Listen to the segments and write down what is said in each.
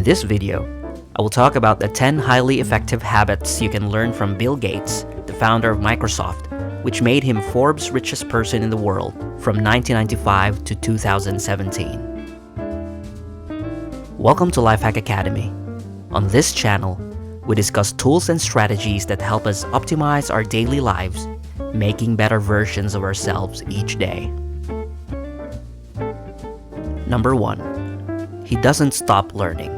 this video, I will talk about the 10 highly effective habits you can learn from Bill Gates, the founder of Microsoft, which made him Forbes' richest person in the world from 1995 to 2017. Welcome to Lifehack Academy. On this channel, we discuss tools and strategies that help us optimize our daily lives, making better versions of ourselves each day. Number 1. He doesn't stop learning.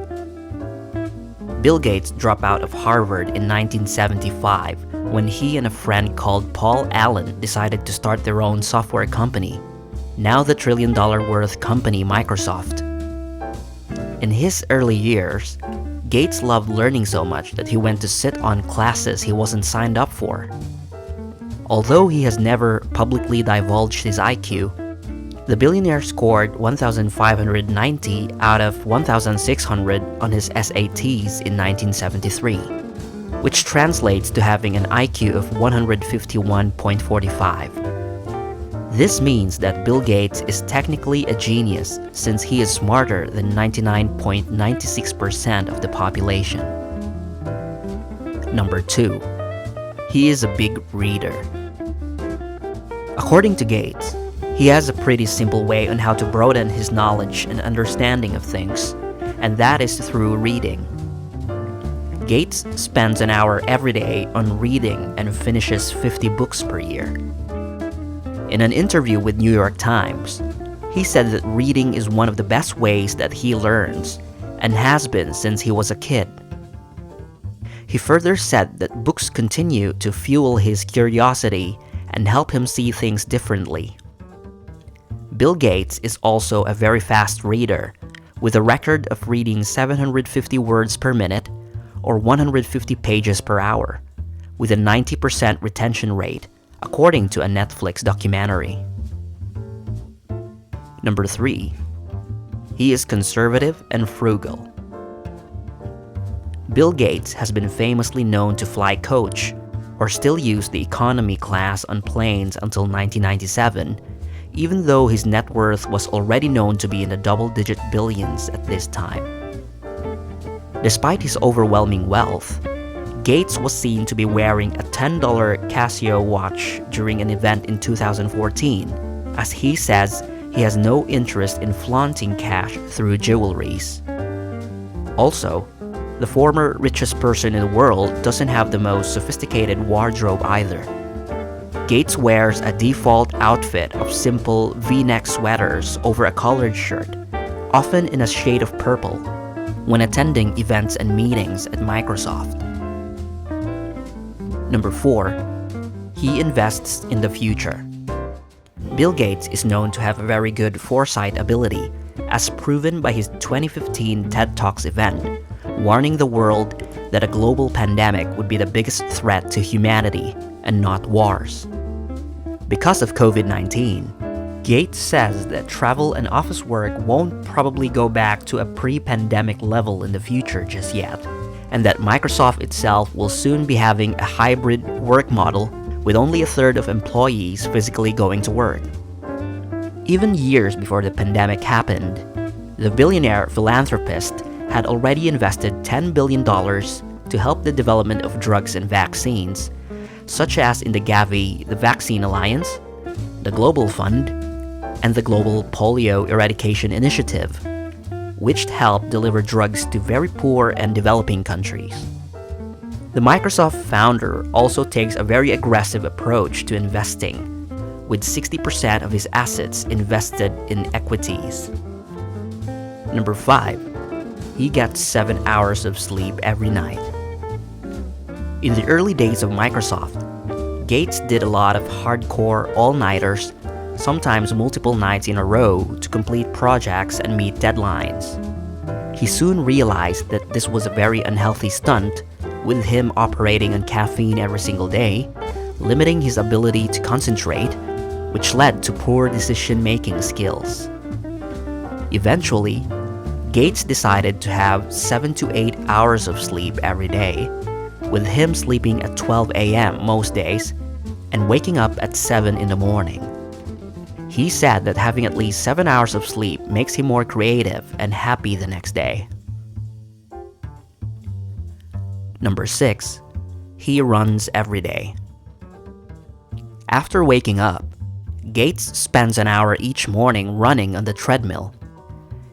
Bill Gates dropped out of Harvard in 1975 when he and a friend called Paul Allen decided to start their own software company, now the trillion-dollar worth company Microsoft. In his early years, Gates loved learning so much that he went to sit on classes he wasn't signed up for. Although he has never publicly divulged his IQ, the billionaire scored 1,590 out of 1,600 on his SATs in 1973, which translates to having an IQ of 151.45. This means that Bill Gates is technically a genius since he is smarter than 99.96% of the population. Number 2. He is a big reader. According to Gates, he has a pretty simple way on how to broaden his knowledge and understanding of things, and that is through reading. Gates spends an hour every day on reading and finishes 50 books per year. In an interview with New York Times, he said that reading is one of the best ways that he learns, and has been since he was a kid. He further said that books continue to fuel his curiosity and help him see things differently. Bill Gates is also a very fast reader, with a record of reading 750 words per minute or 150 pages per hour, with a 90% retention rate, according to a Netflix documentary. Number 3. He is conservative and frugal. Bill Gates has been famously known to fly coach, or still use the economy class on planes until 1997, even though his net worth was already known to be in the double-digit billions at this time. Despite his overwhelming wealth, Gates was seen to be wearing a $10 Casio watch during an event in 2014, as he says he has no interest in flaunting cash through jewelries. Also, the former richest person in the world doesn't have the most sophisticated wardrobe either. Gates wears a default outfit of simple V-neck sweaters over a collared shirt, often in a shade of purple, when attending events and meetings at Microsoft. Number 4. He invests in the future. Bill Gates is known to have a very good foresight ability, as proven by his 2015 TED Talks event, warning the world that a global pandemic would be the biggest threat to humanity and not wars. Because of COVID-19, Gates says that travel and office work won't probably go back to a pre-pandemic level in the future just yet, and that Microsoft itself will soon be having a hybrid work model with only a third of employees physically going to work. Even years before the pandemic happened, the billionaire philanthropist had already invested $10 billion to help the development of drugs and vaccines, such as in the Gavi, the Vaccine Alliance, the Global Fund, and the Global Polio Eradication Initiative, which helped deliver drugs to very poor and developing countries. The Microsoft founder also takes a very aggressive approach to investing, with 60% of his assets invested in equities. Number 5. He gets 7 hours of sleep every night. In the early days of Microsoft, Gates did a lot of hardcore all-nighters, sometimes multiple nights in a row, to complete projects and meet deadlines. He soon realized that this was a very unhealthy stunt, with him operating on caffeine every single day, limiting his ability to concentrate, which led to poor decision-making skills. Eventually, Gates decided to have 7 to 8 hours of sleep every day, with him sleeping at 12 a.m. most days and waking up at 7 in the morning. He said that having at least 7 hours of sleep makes him more creative and happy the next day. Number 6. He runs every day. After waking up, Gates spends an hour each morning running on the treadmill.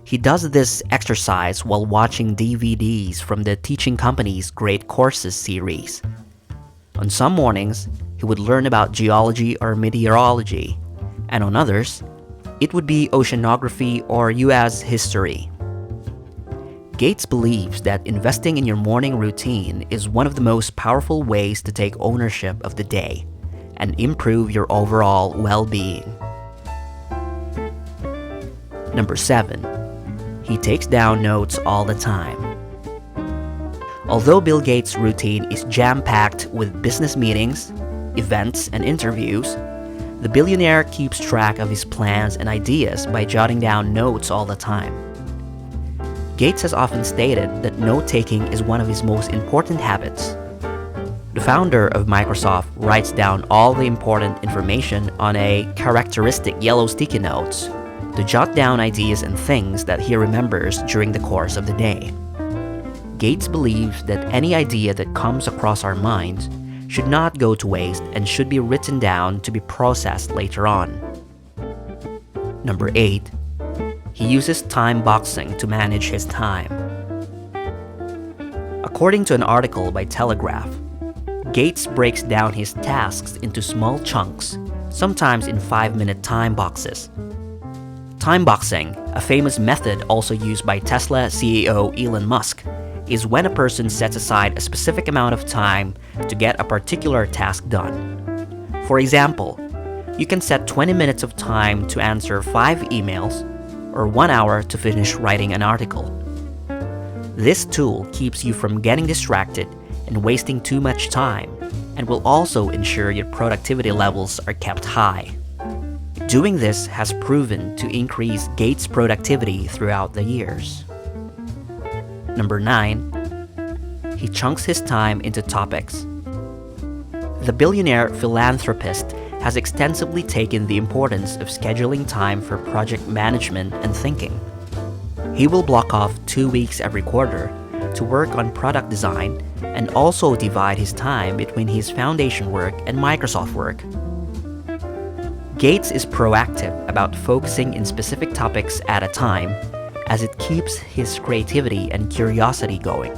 He does this exercise while watching DVDs from the teaching company's Great Courses series. On some mornings, he would learn about geology or meteorology, and on others, it would be oceanography or US history. Gates believes that investing in your morning routine is one of the most powerful ways to take ownership of the day and improve your overall well-being. Number 7. He takes down notes all the time. Although Bill Gates' routine is jam-packed with business meetings, events, and interviews, the billionaire keeps track of his plans and ideas by jotting down notes all the time. Gates has often stated that note-taking is one of his most important habits. The founder of Microsoft writes down all the important information on a characteristic yellow sticky notes to jot down ideas and things that he remembers during the course of the day. Gates believes that any idea that comes across our minds should not go to waste and should be written down to be processed later on. Number 8. He uses timeboxing to manage his time. According to an article by Telegraph, Gates breaks down his tasks into small chunks, sometimes in 5-minute time boxes. Timeboxing, a famous method also used by Tesla CEO Elon Musk, is when a person sets aside a specific amount of time to get a particular task done. For example, you can set 20 minutes of time to answer 5 emails or 1 hour to finish writing an article. This tool keeps you from getting distracted and wasting too much time, and will also ensure your productivity levels are kept high. Doing this has proven to increase Gates' productivity throughout the years. Number 9. He chunks his time into topics. The billionaire philanthropist has extensively taken the importance of scheduling time for project management and thinking. He will block off 2 weeks every quarter to work on product design and also divide his time between his foundation work and Microsoft work. Gates is proactive about focusing in specific topics at a time, as it keeps his creativity and curiosity going.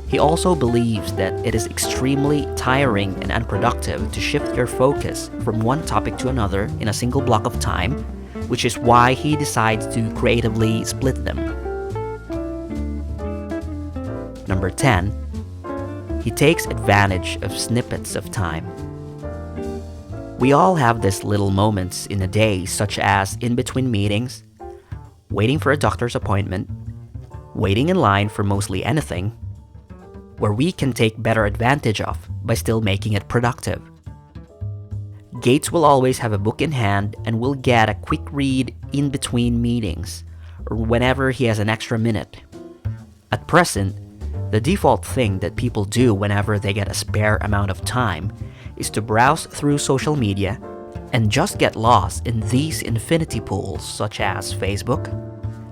He also believes that it is extremely tiring and unproductive to shift your focus from one topic to another in a single block of time, which is why he decides to creatively split them. Number 10. He takes advantage of snippets of time. We all have these little moments in a day, such as in between meetings, waiting for a doctor's appointment, waiting in line for mostly anything, where we can take better advantage of by still making it productive. Gates will always have a book in hand and will get a quick read in between meetings or whenever he has an extra minute. At present, the default thing that people do whenever they get a spare amount of time is to browse through social media and just get lost in these infinity pools such as Facebook,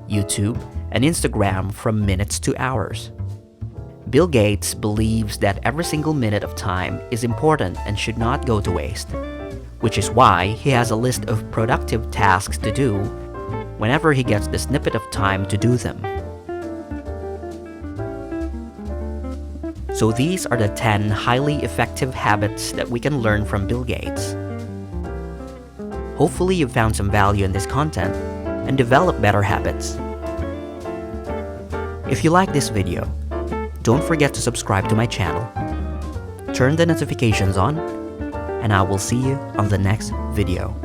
YouTube, and Instagram from minutes to hours. Bill Gates believes that every single minute of time is important and should not go to waste, which is why he has a list of productive tasks to do whenever he gets the snippet of time to do them. So these are the 10 highly effective habits that we can learn from Bill Gates. Hopefully you've found some value in this content and develop better habits. If you like this video, don't forget to subscribe to my channel, turn the notifications on, and I will see you on the next video.